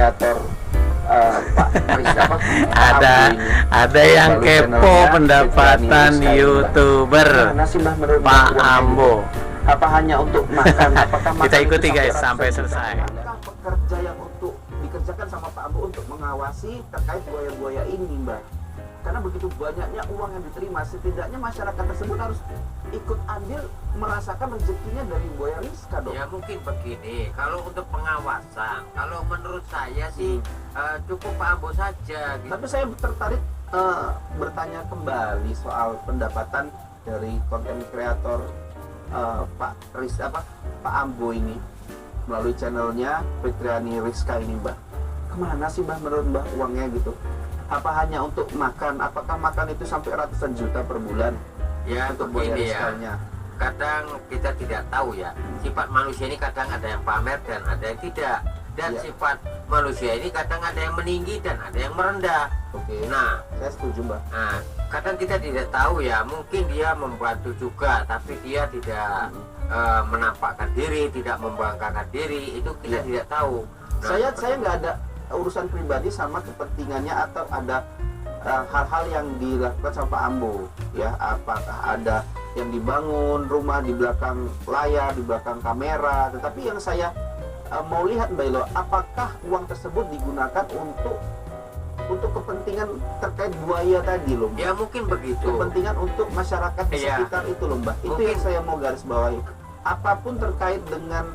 kreator Pak Riz apa? Ada yang kepo pendapatan YouTuber Pak Ambo. Apa hanya untuk makan? Apakah Kita makan ikuti itu guys sampai sampai ratusan selesai. juta? Apakah pekerja yang untuk dikerjakan sama Pak Ambo untuk mengawasi terkait buaya-buaya ini, Mbak? Karena begitu banyaknya uang yang diterima, setidaknya masyarakat tersebut harus ikut andil merasakan rezekinya dari buaya Rizka dong. Ya mungkin begini, kalau untuk pengawasan, kalau menurut saya sih cukup Pak Ambo saja gitu. Tapi saya tertarik bertanya kembali soal pendapatan dari konten kreator Pak Riz Pak Ambo ini melalui channelnya Fitriani Rizka ini, Mbak. Kemana sih, Mbak, menurut Mbak uangnya gitu? Apa hanya untuk makan? Apakah makan itu sampai ratusan juta per bulan? Ya Untuk buaya begini ya, Rizkanya. kadang kita tidak tahu ya, sifat manusia ini kadang ada yang pamer dan ada yang tidak. Dan Ya. sifat manusia ini kadang ada yang meninggi dan ada yang merendah. Oke. Nah, Saya setuju, Mbak. kadang kita tidak tahu ya, mungkin dia membantu juga tapi dia tidak menampakkan diri, tidak membanggakan diri, itu kita Iya. tidak tahu. Nah, Saya nggak ada urusan pribadi sama kepentingannya atau ada hal-hal yang dilakukan sama Pak Ambo ya. Apakah ada yang dibangun rumah di belakang layar, di belakang kamera? Tetapi yang saya mau lihat, Mbak Ilo, apakah uang tersebut digunakan untuk kepentingan terkait buaya tadi loh, Mbak? ya mungkin begitu. Kepentingan untuk masyarakat di Iya. sekitar itu loh, Mbak. Itu Mungkin. yang saya mau garis bawahi. Apapun terkait dengan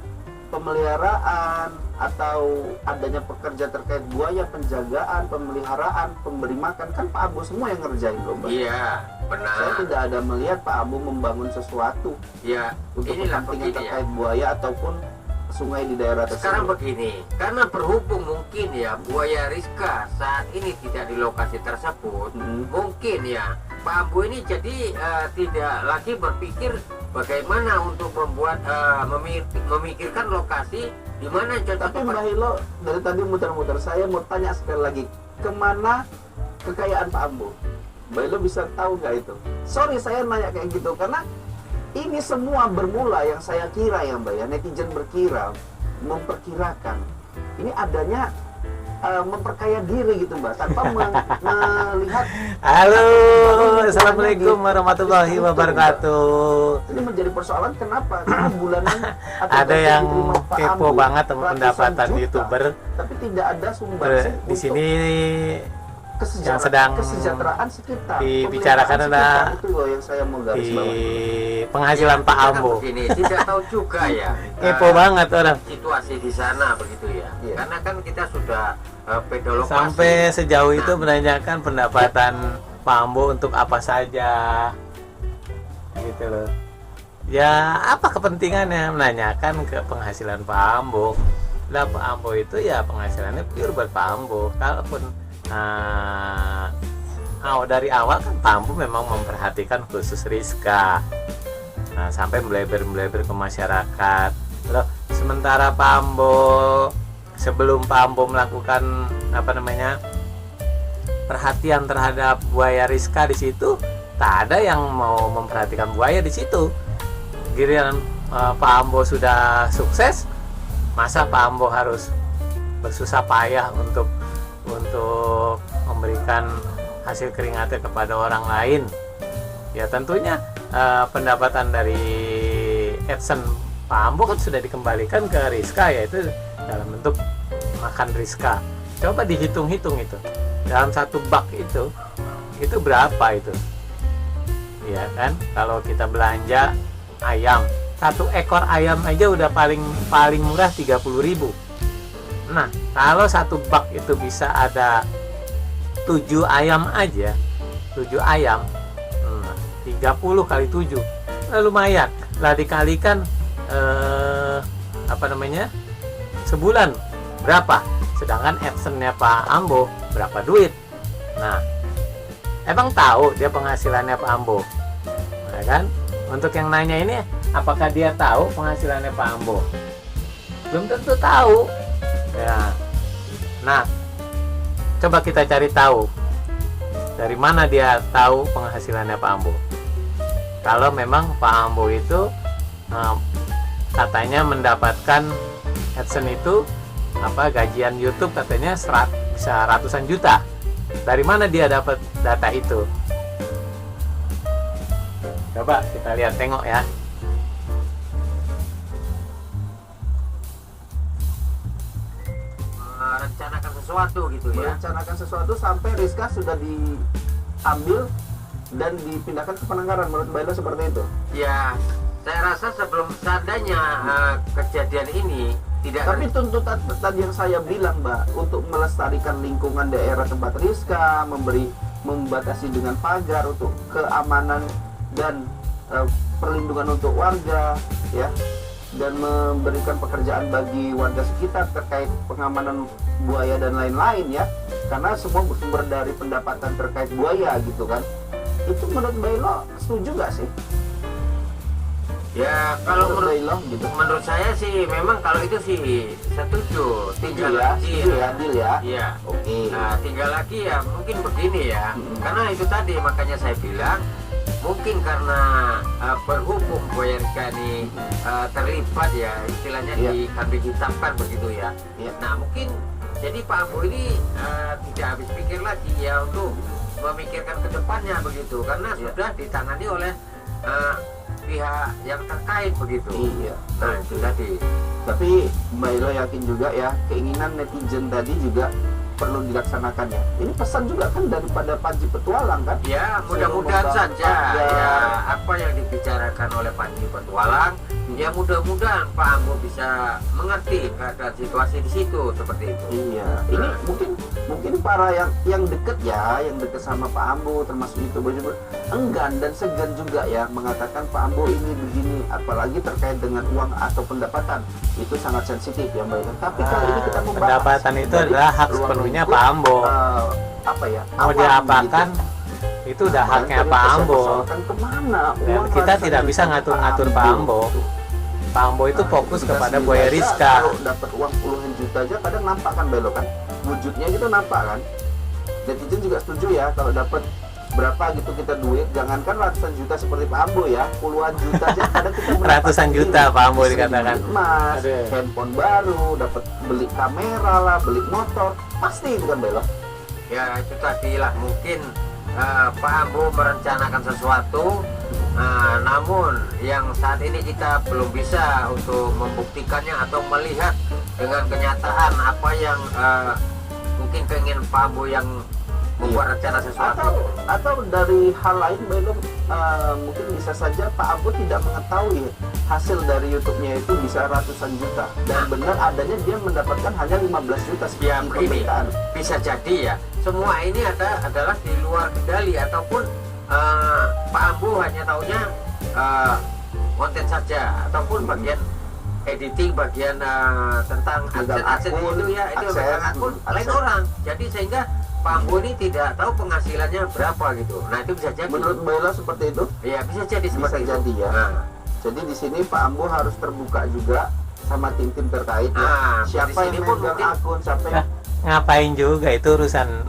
pemeliharaan atau adanya pekerja terkait buaya, penjagaan, pemeliharaan, pemberi makan, kan Pak Ambo semua yang ngerjain loh, Mbak. Iya, Saya benar. tidak ada melihat Pak Ambo membangun sesuatu Ya, untuk inilah kepentingan begini ya. terkait buaya ataupun sungai di daerah Sekarang tersebut. begini, karena berhubung mungkin ya buaya Rizka saat ini tidak di lokasi tersebut, mungkin ya Pak Ambo ini jadi tidak lagi berpikir bagaimana untuk membuat memikirkan lokasi di mana cocok Tapi tempat. Mbak Hilo dari tadi muter-muter, saya mau tanya sekali lagi, kemana kekayaan Pak Ambo? Mbak Hilo bisa tahu nggak itu? Sorry saya nanya kayak gitu karena ini semua bermula yang saya kira ya, Mbak ya, netizen berkira, memperkirakan ini adanya memperkaya diri gitu, Mbak, tanpa melihat. Halo, assalamualaikum warahmatullahi wabarakatuh. Ini menjadi persoalan kenapa? Karena bulanan atau Ada gaji yang diterima Pak kepo Ambo banget ratusan pendapatan juta, YouTuber. tapi tidak ada sumbangsi Di sini yang kesejahteraan, sedang kesejahteraan sekitar, dibicarakan pemeliharaan adalah sekitar. Itu loh yang saya mau garis di bawahi. penghasilan Pak Karena Ambo. begini, tidak tahu juga ya. Kepo banget orang. Situasi di sana begitu ya. Iya. Karena kan kita sudah pedolokasi. Sampai sejauh itu Nah. menanyakan pendapatan Pak Ambo untuk apa saja, gitu loh. Ya apa kepentingannya menanyakan ke penghasilan Pak Ambo? Lah Pak Ambo itu ya penghasilannya pure buat Pak Ambo. Kalaupun dari awal kan Pak Ambo memang memperhatikan khusus Rizka. Nah, sampai melebar ke masyarakat. Loh, sementara Pak Ambo sebelum Pak Ambo melakukan perhatian terhadap buaya Rizka di situ, tak ada yang mau memperhatikan buaya di situ. Giliran Pak Ambo sudah sukses, masa Pak Ambo harus bersusah payah untuk memberikan hasil keringatnya kepada orang lain? Ya tentunya pendapatan dari AdSense Pak Ambo kan sudah dikembalikan ke Rizka, yaitu dalam bentuk makan Rizka. Coba dihitung-hitung itu dalam satu bak itu berapa itu, ya kan? Kalau kita belanja ayam, satu ekor ayam aja udah paling murah 30.000. Nah, kalau satu bak itu bisa ada 7 ayam aja, 7 ayam, 30 kali 7, lumayan lah, dikalikan sebulan berapa, sedangkan AdSense-nya Pak Ambo berapa duit. Nah, emang tahu dia penghasilannya Pak Ambo, ya kan? Untuk yang nanya ini, apakah dia tahu penghasilannya Pak Ambo? Belum tentu tahu ya. Nah, coba kita cari tahu dari mana dia tahu penghasilannya Pak Ambo. Kalau memang Pak Ambo itu katanya mendapatkan AdSense itu gajian YouTube katanya bisa ratusan juta. Dari mana dia dapat data itu? Coba kita lihat, tengok ya. Merencanakan sesuatu gitu ya. Merencanakan sesuatu sampai Rizka sudah diambil dan dipindahkan ke Penangkaran. Menurut Mbak Elo seperti itu? Ya, saya rasa sebelum seandainya kejadian ini tidak Tapi tuntutan tadi yang saya bilang, Mbak, untuk melestarikan lingkungan daerah tempat Rizka, membatasi dengan pagar untuk keamanan dan perlindungan untuk warga, ya, dan memberikan pekerjaan bagi warga sekitar terkait pengamanan buaya dan lain-lain, ya, karena semua bersumber dari pendapatan terkait buaya gitu kan. Itu menurut Mbak Elo setuju nggak sih? ya kalau Mbak Elo gitu. menurut saya sih memang kalau itu sih setuju. Tinggal lagi Setuju ya, deal ya. Iya. Oke. Nah, tinggal lagi ya mungkin begini ya. Karena itu tadi makanya saya bilang mungkin karena berhubung buaya Rizka ini terlibat ya istilahnya Iya. di kambing hitamkan begitu ya. Iya. Nah mungkin jadi Pak Ambo ini tidak habis pikir lagi ya untuk memikirkan ke depannya begitu karena Iya. sudah ditangani oleh pihak yang terkait begitu. Iya. Nah itu tadi. Tapi Mbak Elo yakin juga ya keinginan netizen tadi juga perlu dilaksanakan ya. Ini pesan juga kan daripada Panji Petualang kan? Ya mudah-mudahan Saya saja membangun ya pagar. apa yang dibicarakan oleh Panji Petualang ya mudah-mudahan Pak Ambo bisa mengerti keadaan situasi di situ seperti itu. Iya. Ini mungkin para yang deket ya, yang deket sama Pak Ambo termasuk YouTuber juga enggan dan segan juga ya mengatakan Pak Ambo ini begini, apalagi terkait dengan uang atau pendapatan itu sangat sensitif ya Mbak Elo. Tapi kali ini kita membahas Pendapatan itu dari adalah hak ruang sepenuhnya lingkup, Pak Ambo. Apa ya? Mau awam diapakan gitu. itu udah Dan haknya terus Pak saya Ambo. persoalkan kemana Dan uang kita ratusan tidak bisa juta ngatur-ngatur Pak Ambo. Pak Ambo itu Nah, fokus kita kepada sendiri buaya aja Rizka. Kalau dapat uang puluhan juta aja kadang nampak kan Belo kan, wujudnya gitu nampak kan. Netizen juga setuju ya kalau dapat berapa gitu kita duit, jangankan ratusan juta seperti Pak Ambo ya, puluhan juta aja kadang kita mendapatkan Ratusan juta ini. Pak Ambo Bisa dikatakan. beli emas, Aduh. handphone baru, dapat beli kamera lah, beli motor, pasti itu kan Belo. Ya itu tadi lah mungkin Pak Ambo merencanakan sesuatu namun yang saat ini kita belum bisa untuk membuktikannya atau melihat dengan kenyataan apa yang mungkin keinginan Pak Ambo yang membuat rencana sesuatu. Atau dari hal lain belum mungkin bisa saja Pak Ambo tidak mengetahui hasil dari YouTube-nya itu bisa ratusan juta dan benar adanya dia mendapatkan hanya 15 juta Ya seperti begini, pemberitaan. bisa jadi ya semua ini adalah di luar kendali ataupun Pak Ambo hanya taunya konten saja ataupun bagian editing, bagian tentang Megang akun akun, itu ya itu akses, megang akun lain akses. orang. Jadi sehingga Pak Ambo ini tidak tahu penghasilannya berapa gitu. Nah itu bisa jadi. Menurut Bella seperti itu? Ya bisa jadi Bisa seperti itu. jadi ya. Nah, Jadi di sini Pak Ambo harus terbuka juga sama tim-tim terkait ya. Nah, Siapa di sini yang pun megang mungkin- akun, siapa yang Ngapain juga itu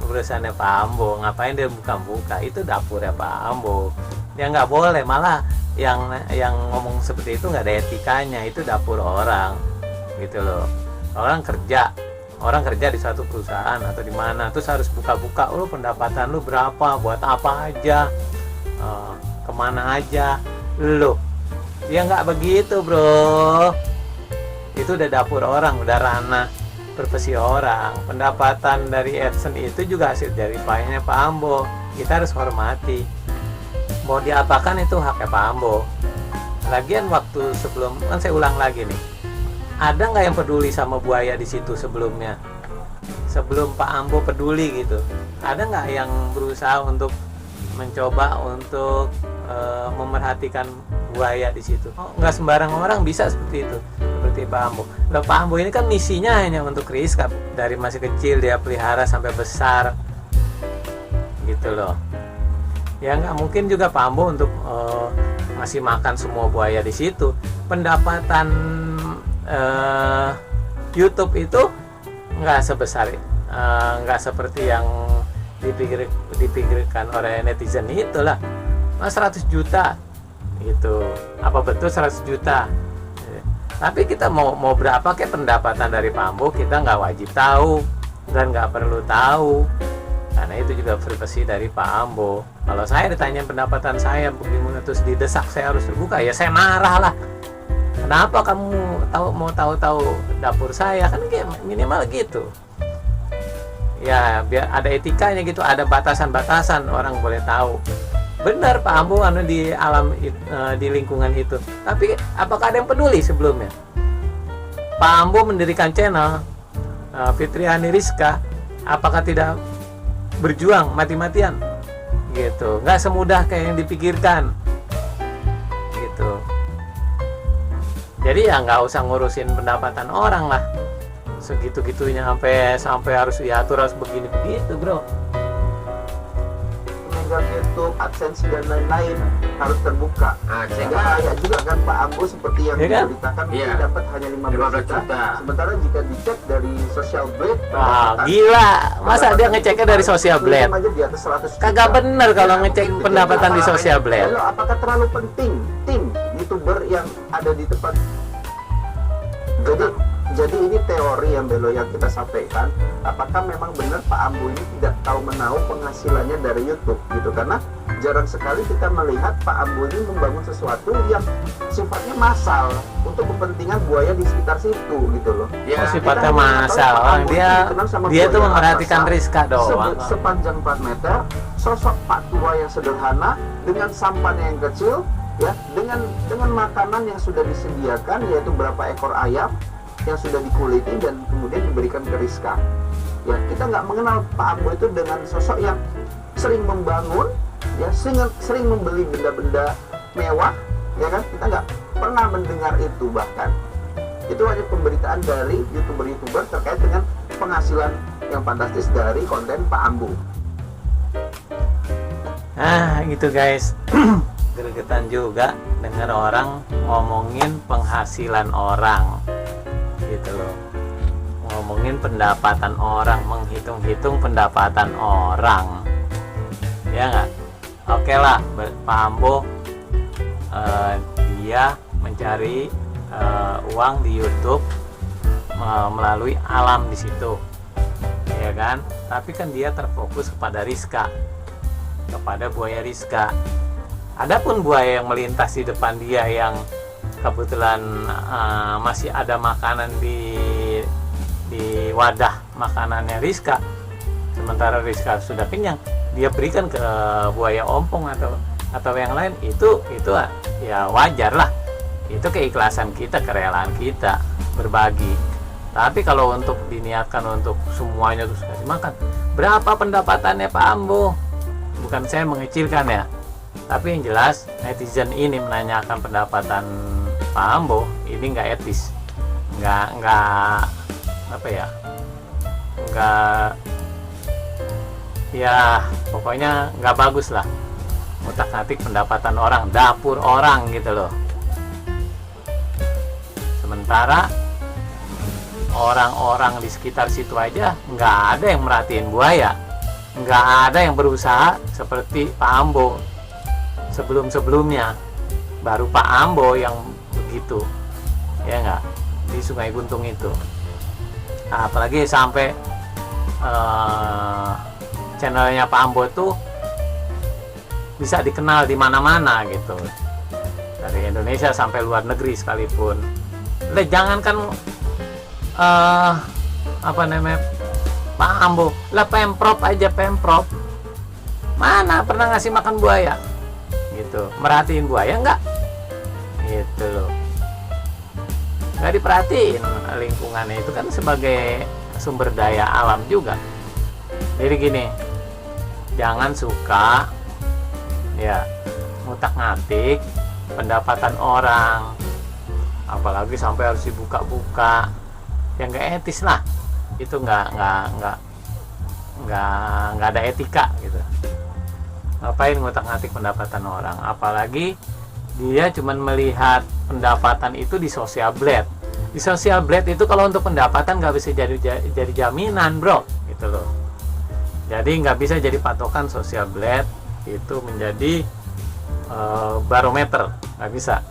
urusannya Pak Ambo, ngapain dia buka-buka, itu dapurnya Pak Ambo. Ya nggak boleh, malah yang ngomong seperti itu nggak ada etikanya, itu dapur orang gitu loh. Orang kerja di suatu perusahaan atau di mana terus harus buka-buka, lu pendapatan lu berapa, buat apa aja, kemana aja lu. Ya nggak begitu bro, itu udah dapur orang, udah ranah profesi orang. Pendapatan dari AdSense itu juga hasil dari payahnya Pak Ambo, kita harus hormati. Mau diapakan itu haknya Pak Ambo. Lagian waktu sebelum, kan saya ulang lagi nih, ada nggak yang peduli sama buaya di situ sebelumnya? Sebelum Pak Ambo peduli gitu, ada nggak yang berusaha untuk mencoba untuk memerhatikan buaya di situ? Oh, nggak sembarang orang bisa seperti itu, seperti Pak Ambo. Loh, Pak Ambo ini kan misinya hanya untuk Rizka, dari masih kecil dia pelihara sampai besar, gitu loh. Ya nggak mungkin juga Pak Ambo untuk ngasih makan semua buaya di situ. Pendapatan YouTube itu nggak sebesar, nggak seperti yang dipikirkan oleh netizen itulah. Mas 100 juta itu apa betul 100 juta? Tapi kita mau berapa kayak pendapatan dari Pak Ambo, kita nggak wajib tahu dan nggak perlu tahu, karena itu juga privasi dari Pak Ambo. Kalau saya ditanya pendapatan saya bagaimana terus didesak saya harus terbuka, ya saya marah lah. Kenapa kamu mau tahu dapur saya? Kan kayak minimal gitu. Ya biar ada etikanya gitu, ada batasan-batasan orang boleh tahu. Benar Pak Ambo di alam di lingkungan itu. Tapi apakah ada yang peduli sebelumnya? Pak Ambo mendirikan channel Fitriani Rizka, apakah tidak berjuang mati-matian? Gitu. Nggak semudah kayak yang dipikirkan. Gitu. Jadi ya nggak usah ngurusin pendapatan orang lah. Segitu-gitunya sampai harus diatur, harus begini-begitu, bro. Meninggal YouTube, AdSense dan lain-lain harus terbuka. Sehingga kayak juga kan Pak Ambo seperti yang diberitakan mungkin dapat hanya 15 juta. Sementara jika dicek dari Social Blade, gila. Masa dia ngeceknya dari Social Blade? Kagak bener kalau ngecek pendapatan di Social Blade. Lalu apakah terlalu penting tim YouTuber yang ada di tempat? Jadi ini teori yang kita sampaikan, apakah memang benar Pak Ambo ini tidak tahu menahu penghasilannya dari YouTube gitu, karena jarang sekali kita melihat Pak Ambo ini membangun sesuatu yang sifatnya massal untuk kepentingan buaya di sekitar situ gitu loh. Ya, sifatnya massal. Dia tuh memperhatikan Rizka doang. Sepanjang 4 meter, sosok Pak tua yang sederhana dengan sampannya yang kecil, ya, dengan makanan yang sudah disediakan, yaitu berapa ekor ayam yang sudah dikuliti dan kemudian diberikan ke Rizka. Ya, kita nggak mengenal Pak Ambo itu dengan sosok yang sering membangun, ya, sering membeli benda-benda mewah, ya kan? Kita nggak pernah mendengar itu bahkan. Itu hanya pemberitaan dari YouTuber terkait dengan penghasilan yang fantastis dari konten Pak Ambo. Gitu guys. Gregetan juga dengar orang ngomongin penghasilan orang. Gitu loh, ngomongin pendapatan orang, menghitung-hitung pendapatan orang, ya nggak? Oke lah, Pak Ambo dia mencari uang di YouTube melalui alam di situ, ya kan? Tapi kan dia terfokus kepada Rizka, kepada buaya Rizka. Adapun buaya yang melintas di depan dia yang kebetulan masih ada makanan di wadah makanannya Rizka, sementara Rizka sudah kenyang, dia berikan ke buaya ompong atau yang lain, itu ya wajar lah, itu keikhlasan kita, kerelaan kita berbagi. Tapi kalau untuk diniatkan untuk semuanya terus kasih makan, berapa pendapatannya Pak Ambo? Bukan saya mengecilkan ya, tapi yang jelas netizen ini menanyakan pendapatan Pak Ambo, ini nggak etis, nggak apa ya, nggak, ya pokoknya nggak bagus lah, ngutak-ngatik pendapatan orang, dapur orang gitu loh. Sementara orang-orang di sekitar situ aja nggak ada yang merhatiin buaya, nggak ada yang berusaha seperti Pak Ambo sebelum-sebelumnya. Baru Pak Ambo yang begitu, ya nggak, di Sungai Guntung itu. Nah, apalagi sampai channelnya Pak Ambo tuh bisa dikenal di mana-mana gitu, dari Indonesia sampai luar negeri sekalipun. Jangankan apa namanya Pak Ambo lah, Pemprov aja, Pemprov mana pernah ngasih makan buaya gitu, merhatiin buaya nggak gitu loh, nggak diperhatiin lingkungannya itu kan sebagai sumber daya alam juga. Jadi gini, jangan suka ya ngutak-ngatik pendapatan orang, apalagi sampai harus dibuka-buka, yang nggak etis lah, itu nggak ada etika gitu. Ngapain ngutak-ngatik pendapatan orang, apalagi dia cuman melihat pendapatan itu di Social Blade. Di Social Blade itu kalau untuk pendapatan nggak bisa jadi jaminan, bro, gitu loh. Jadi nggak bisa jadi patokan Social Blade itu menjadi barometer, nggak bisa.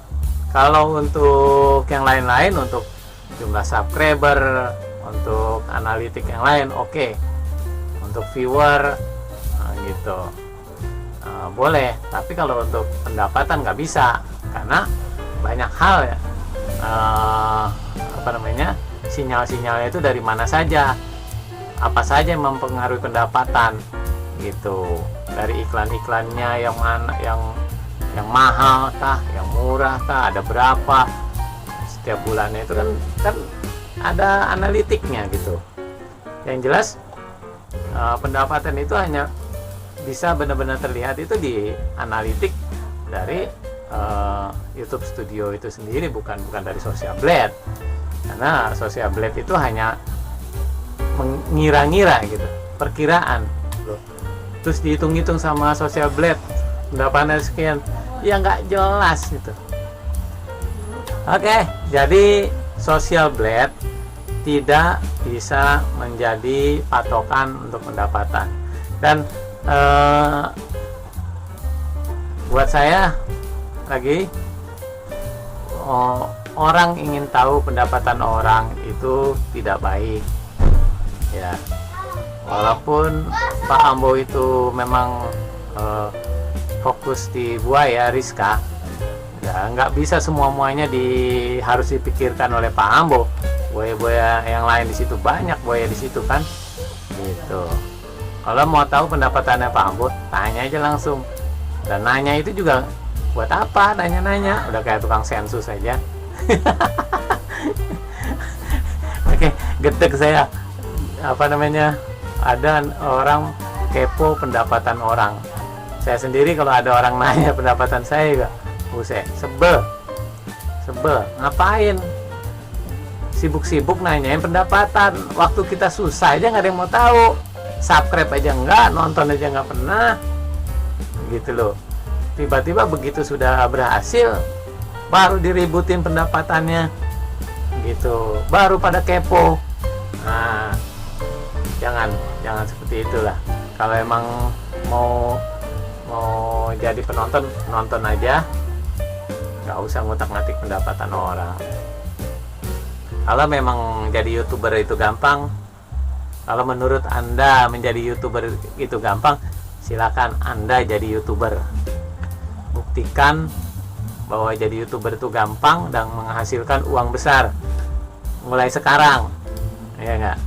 Kalau untuk yang lain-lain, untuk jumlah subscriber, untuk analitik yang lain, oke. Untuk viewer, gitu, boleh. Tapi kalau untuk pendapatan nggak bisa, karena banyak hal ya, sinyal-sinyalnya itu dari mana saja, apa saja yang mempengaruhi pendapatan, gitu. Dari iklan-iklannya yang mana, yang mahal kah, yang murah kah, ada berapa setiap bulannya, itu kan ada analitiknya gitu. Yang jelas pendapatan itu hanya bisa benar-benar terlihat itu di analitik dari YouTube Studio itu sendiri, bukan dari Social Blade. Karena Social Blade itu hanya mengira-ngira gitu, perkiraan loh. Terus dihitung-hitung sama Social Blade pendapatan sekian, ya nggak jelas gitu. Oke, jadi Social Blade tidak bisa menjadi patokan untuk pendapatan. Dan buat saya lagi, orang ingin tahu pendapatan orang itu tidak baik ya. Walaupun Pak Ambo itu memang fokus di buaya Rizka, ya nggak bisa semuanya harus dipikirkan oleh Pak Ambo. Buaya-buaya yang lain di situ banyak, buaya di situ kan, gitu. Kalau mau tahu pendapatannya Pak Ambo, tanya aja langsung. Dan nanya itu juga buat apa? Nanya-nanya, udah kayak tukang sensus aja. Oke, gedeg saya. Ada orang kepo pendapatan orang. Saya sendiri kalau ada orang nanya pendapatan saya juga, buset, sebel. Ngapain sibuk-sibuk nanyain pendapatan, waktu kita susah aja nggak ada yang mau tahu. Subscribe aja enggak, nonton aja nggak pernah, gitu loh. Tiba-tiba begitu sudah berhasil, baru diributin pendapatannya, gitu. Baru pada kepo. Nah, jangan seperti itulah. Kalau emang mau jadi penonton, nonton aja, nggak usah ngutak-ngatik pendapatan orang. Kalau memang jadi YouTuber itu gampang, kalau menurut Anda menjadi YouTuber itu gampang, silakan Anda jadi YouTuber. Buktikan bahwa jadi YouTuber itu gampang dan menghasilkan uang besar mulai sekarang, ya enggak?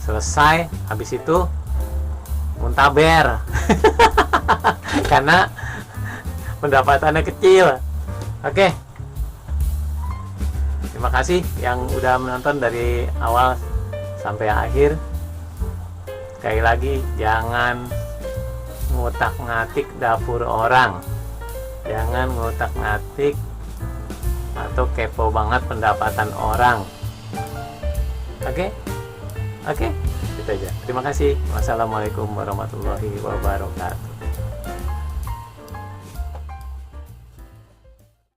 Selesai, habis itu muntaber. Karena pendapatannya kecil. Oke. Terima kasih yang udah menonton dari awal sampai akhir. Sekali lagi, jangan ngutak-ngatik dapur orang, jangan ngutak-ngatik atau kepo banget pendapatan orang. Oke, itu aja. Terima kasih. Wassalamualaikum warahmatullahi wabarakatuh.